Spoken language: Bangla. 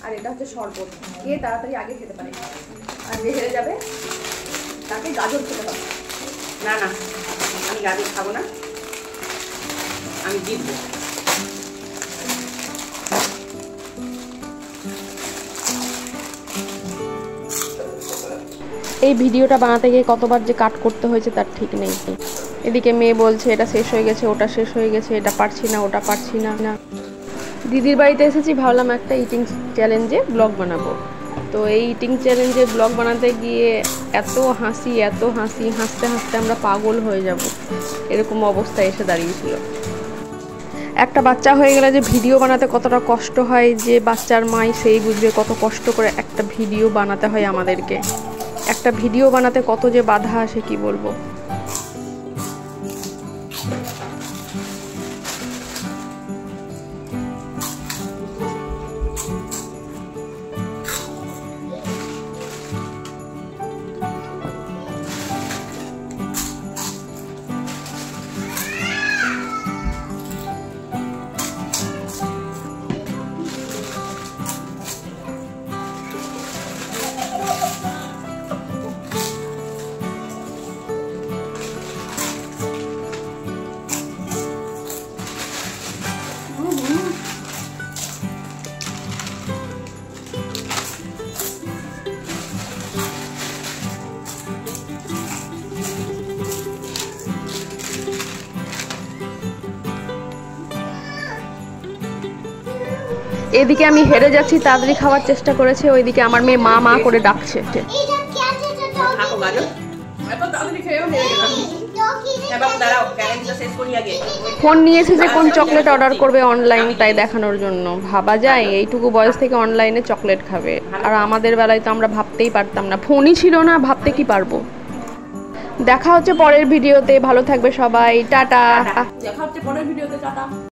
আর এটা হচ্ছে শরবত। কে তাড়াতাড়ি আগে খেতে পারে, আর যে হেরে যাবে তাকে গাজর খেতে হবে। না না, আমি গাজর খাবো না, আমি জিতবো। এই ভিডিওটা বানাতে গিয়ে কতবার যে কাট করতে হয়েছে তার ঠিক নেই। এদিকে মেয়ে বলছে এটা শেষ হয়ে গেছে, ওটা শেষ হয়ে গেছে, এটা পারছি না, ওটা পারছি না। দিদির বাড়িতে এসেছি, ভাবলাম একটা ইটিং চ্যালেঞ্জে ব্লগ বানাবো। তো এই ইটিং চ্যালেঞ্জে ব্লগ বানাতে গিয়ে এত হাসি হাসতে হাসতে আমরা পাগল হয়ে যাব, এরকম অবস্থা এসে দাঁড়িয়েছিল। একটা বাচ্চা হয়ে গেলে যে ভিডিও বানাতে কতটা কষ্ট হয়, যে বাচ্চার মাই সেই বুঝবে কত কষ্ট করে একটা ভিডিও বানাতে হয় আমাদেরকে। একটা ভিডিও বানাতে কত যে বাধা আসে কি বলবো। এদিকে আমি হেরে যাচ্ছি, তাড়াতাড়ি খাওয়ার চেষ্টা করেছে, ওইদিকে আমার মেয়ে মা মা করে ডাকছে। ফোন নিয়েছে যে কোন চকলেট অর্ডার করবে অনলাইন, তাই দেখানোর জন্য। ভাবা যায় এইটুকু বয়স থেকে অনলাইনে চকলেট খাবে, আর আমাদের বেলায় তো আমরা ভাবতেই পারতাম না, ফোনই ছিল না, ভাবতে কি পারবো। দেখা হচ্ছে পরের ভিডিওতে, ভালো থাকবে সবাই, টাটা। দেখা হচ্ছে পরের ভিডিওতে, টাটা।